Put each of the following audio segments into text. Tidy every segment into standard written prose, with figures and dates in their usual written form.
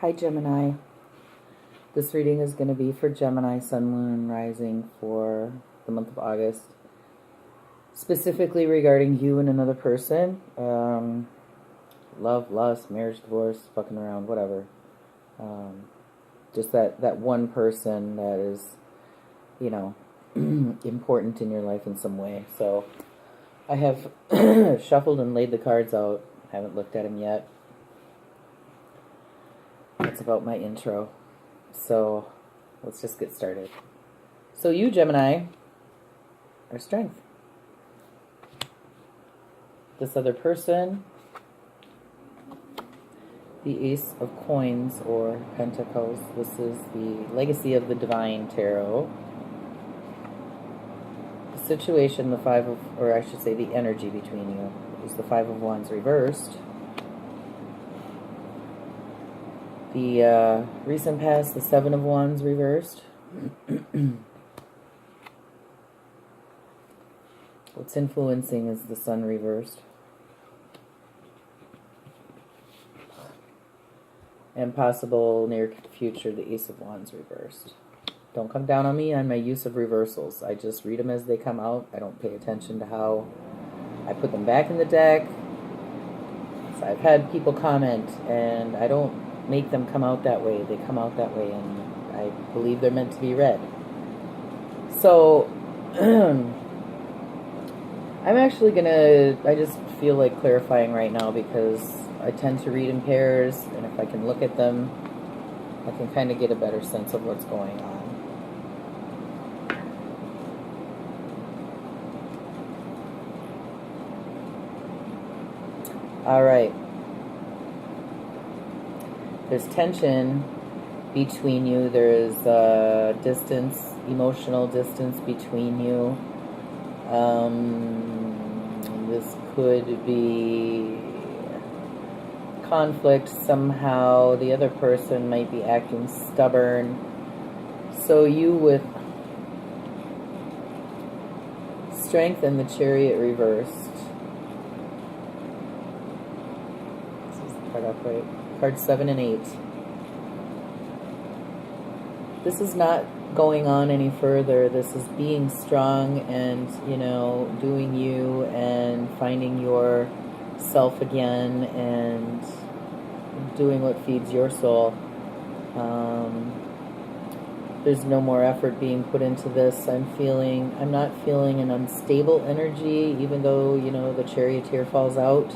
Hi Gemini. This reading is going to be for Gemini, Sun, Moon, and Rising for the month of August. Specifically regarding you and another person. Love, lust, marriage, divorce, fucking around, whatever. Just that one person that is, important in your life in some way. So I have shuffled and laid the cards out. Haven't looked at them yet. That's about my intro. So let's just get started. So you, Gemini, are strength. This other person, the Ace of Coins or Pentacles. This is the Legacy of the Divine Tarot. The situation, the the energy between you is the Five of Wands reversed. The recent past, the Seven of Wands reversed. What's influencing is the Sun reversed. And possible near future, the Ace of Wands reversed. Don't come down on me on my use of reversals. I just read them as they come out. I don't pay attention to how I put them back in the deck. So I've had people comment, and I don't make them come out that way. They come out that way, and I believe they're meant to be read. So I'm actually I just feel like clarifying right now because I tend to read in pairs, and if I can look at them, I can kind of get a better sense of what's going on. All right. There's tension between you. There is distance, emotional distance between you. This could be conflict somehow. The other person might be acting stubborn. So you with Strength and the Chariot reversed. This is the card upright. Cards 7 and 8. This is not going on any further. This is being strong and, doing you and finding yourself again and doing what feeds your soul. There's no more effort being put into this. I'm not feeling an unstable energy, even though, the Charioteer falls out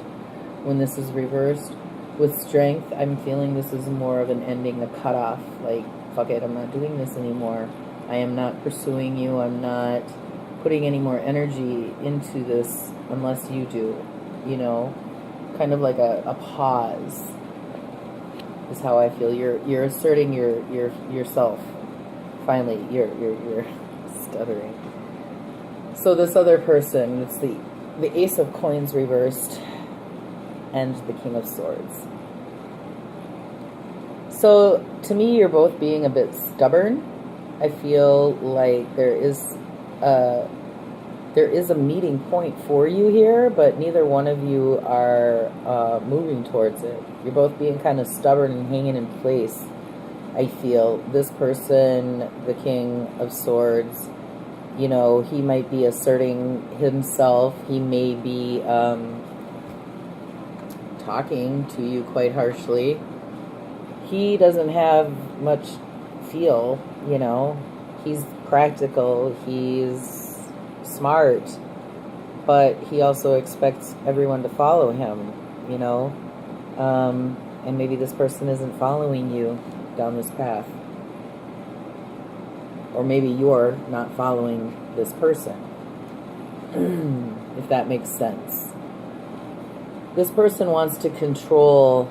when this is reversed. With Strength, I'm feeling this is more of an ending, a cutoff. Like, fuck it, I'm not doing this anymore. I am not pursuing you. I'm not putting any more energy into this unless you do. Kind of like a pause is how I feel. You're asserting yourself. Finally, you're stuttering. So this other person, it's the Ace of Coins reversed and the King of Swords. So to me, you're both being a bit stubborn. I feel like there is a meeting point for you here, but neither one of you are moving towards it. You're both being kind of stubborn and hanging in place. I feel this person, the King of Swords, he might be asserting himself. He may be talking to you quite harshly. He doesn't have much feel, he's practical, he's smart, but he also expects everyone to follow him, and maybe this person isn't following you down this path, or maybe you're not following this person, if that makes sense. This person wants to control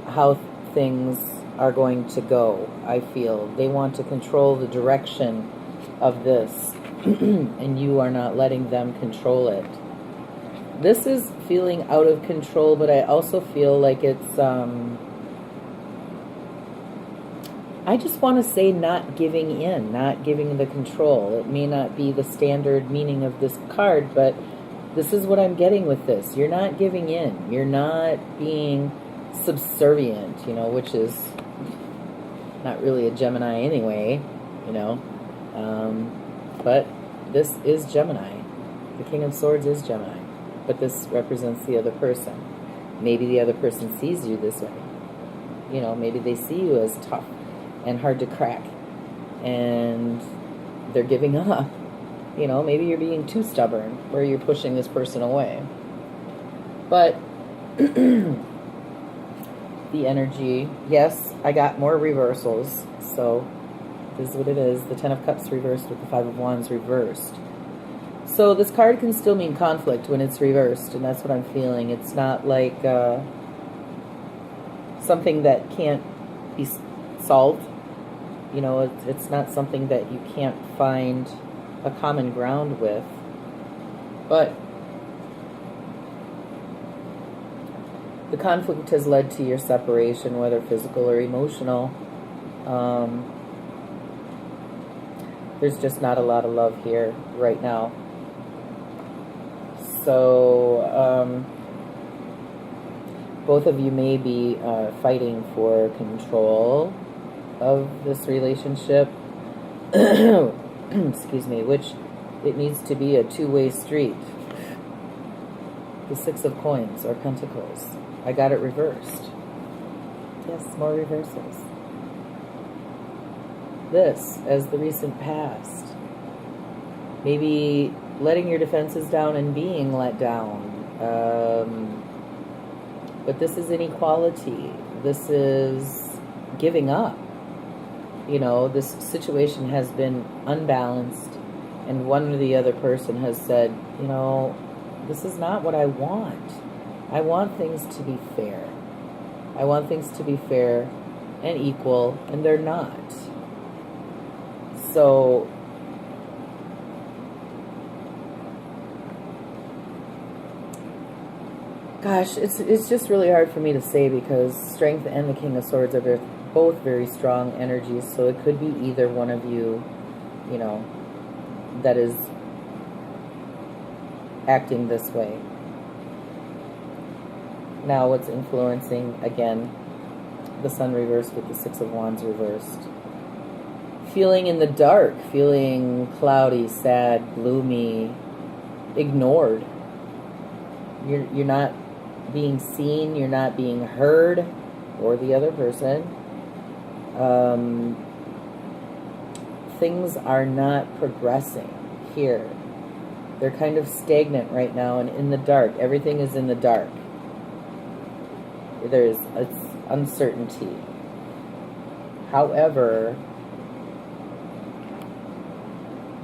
how things are going to go, I feel. They want to control the direction of this, and you are not letting them control it. This is feeling out of control, but I also feel like it's, I just want to say not giving in, not giving the control. It may not be the standard meaning of this card, but this is what I'm getting with this. You're not giving in. You're not being subservient, which is not really a Gemini anyway, you know. But this is Gemini. The King of Swords is Gemini. But this represents the other person. Maybe the other person sees you this way. You know, maybe they see you as tough and hard to crack. And they're giving up. You know, maybe you're being too stubborn where you're pushing this person away. But the energy, yes, I got more reversals. So this is what it is. The Ten of Cups reversed with the Five of Wands reversed. So this card can still mean conflict when it's reversed, and that's what I'm feeling. It's not like something that can't be solved. You know, it's not something that you can't find a common ground with. But the conflict has led to your separation, whether physical or emotional. There's just not a lot of love here right now. So, both of you may be fighting for control of this relationship. Excuse me, which it needs to be a two-way street. The Six of Coins, or Pentacles. I got it reversed. Yes, more reversals. This, as the recent past. Maybe letting your defenses down and being let down. But this is inequality. This is giving up. You know, this situation has been unbalanced, and one or the other person has said, you know, this is not what I want. I want things to be fair. I want things to be fair and equal, and they're not. So gosh, it's just really hard for me to say, because Strength and the King of Swords are both very strong energies, so it could be either one of you, you know, that is acting this way. Now, what's influencing, again, the Sun reversed with the Six of Wands reversed. Feeling in the dark, feeling cloudy, sad, gloomy, ignored. You're not being seen, you're not being heard, or the other person. Things are not progressing here. They're kind of stagnant right now and in the dark. Everything is in the dark. It's uncertainty. However,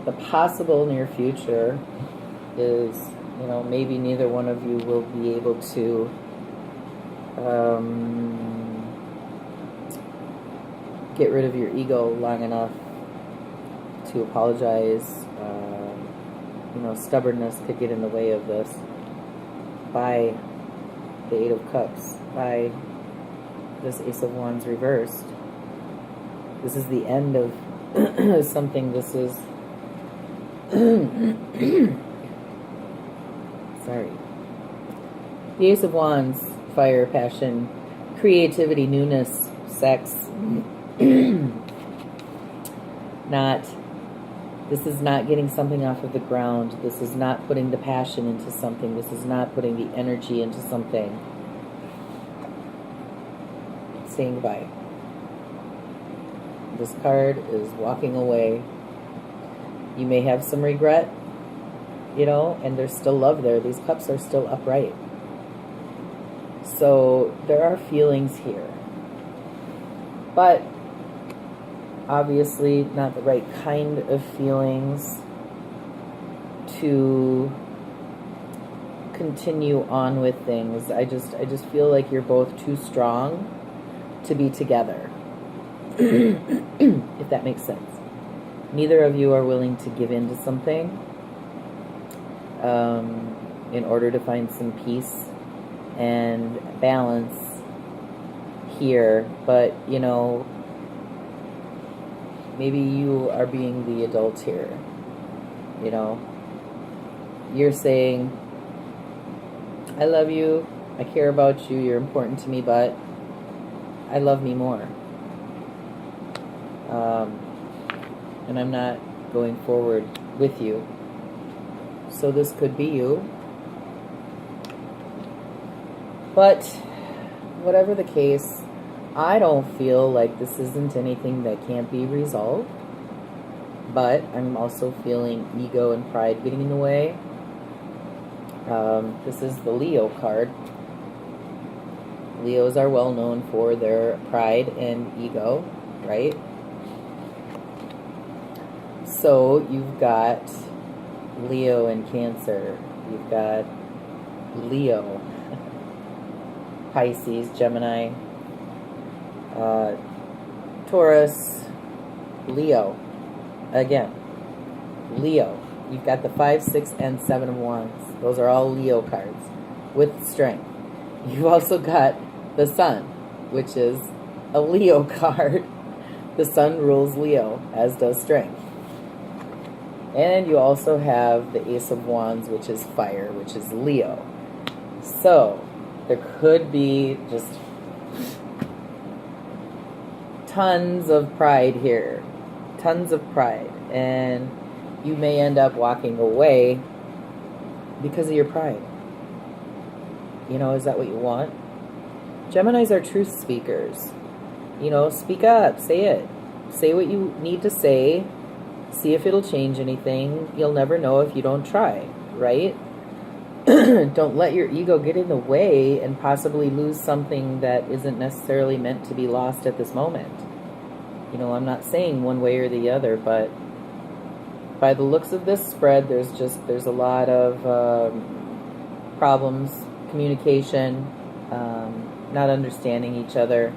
the possible near future is, you know, maybe neither one of you will be able to get rid of your ego long enough to apologize. You know, stubbornness could get in the way of this. By the Eight of Cups, by this Ace of Wands reversed. This is the end of something. This is sorry. The Ace of Wands, fire, passion, creativity, newness, sex. This is not getting something off of the ground. This is not putting the passion into something. This is not putting the energy into something. Saying goodbye. This card is walking away. You may have some regret, you know, and there's still love there. These cups are still upright. So there are feelings here. But obviously not the right kind of feelings to continue on with things. I just feel like you're both too strong to be together. If that makes sense. Neither of you are willing to give in to something in order to find some peace and balance here. But, you know, maybe you are being the adult here. You know, you're saying, I love you, I care about you, you're important to me, but I love me more. and I'm not going forward with you. So this could be you. But whatever the case, I don't feel like this isn't anything that can't be resolved. But I'm also feeling ego and pride getting in the way. This is the Leo card. Leos are well known for their pride and ego, right? So you've got Leo and Cancer. You've got Leo, Pisces, Gemini, Taurus, Leo. Again, Leo. You've got the 5, 6, and 7 of Wands. Those are all Leo cards with strength. You've also got the Sun, which is a Leo card. The Sun rules Leo, as does strength. And you also have the Ace of Wands, which is fire, which is Leo. So there could be just tons of pride here. Tons of pride. And you may end up walking away because of your pride. You know, is that what you want? Geminis are truth speakers. You know, speak up. Say it. Say what you need to say. See if it'll change anything. You'll never know if you don't try, right? Don't let your ego get in the way and possibly lose something that isn't necessarily meant to be lost at this moment. You know, I'm not saying one way or the other, but by the looks of this spread, there's a lot of problems, communication, not understanding each other,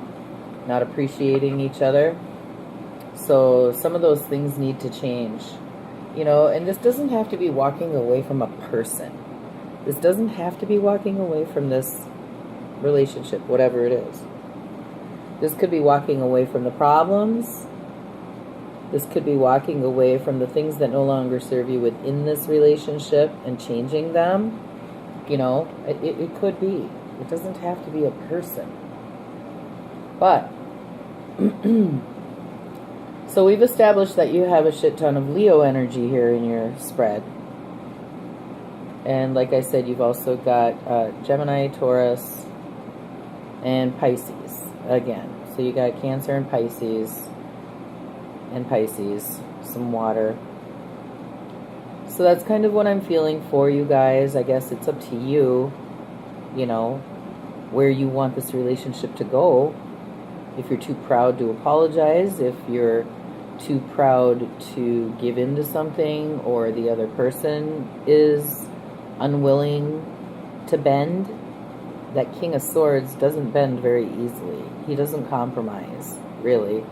not appreciating each other. So some of those things need to change, you know, and this doesn't have to be walking away from a person. This doesn't have to be walking away from this relationship, whatever it is. This could be walking away from the problems. This could be walking away from the things that no longer serve you within this relationship and changing them. You know, it could be. It doesn't have to be a person. But so we've established that you have a shit ton of Leo energy here in your spread. And like I said, you've also got Gemini, Taurus, and Pisces again. So you got Cancer and Pisces, some water. So that's kind of what I'm feeling for you guys. I guess it's up to you, you know, where you want this relationship to go. If you're too proud to apologize, if you're too proud to give in to something, or the other person is unwilling to bend. That King of Swords doesn't bend very easily. He doesn't compromise, really.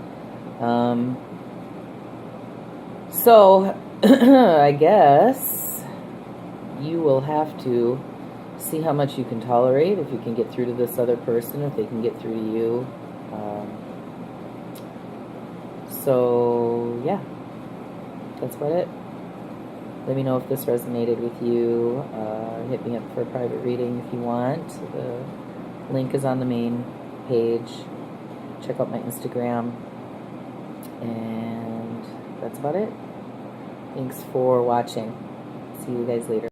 So, I guess you will have to see how much you can tolerate, if you can get through to this other person, if they can get through to you. So, yeah, that's about it. Let me know if this resonated with you. Hit me up for a private reading if you want. The link is on the main page. Check out my Instagram. And that's about it. Thanks for watching. See you guys later.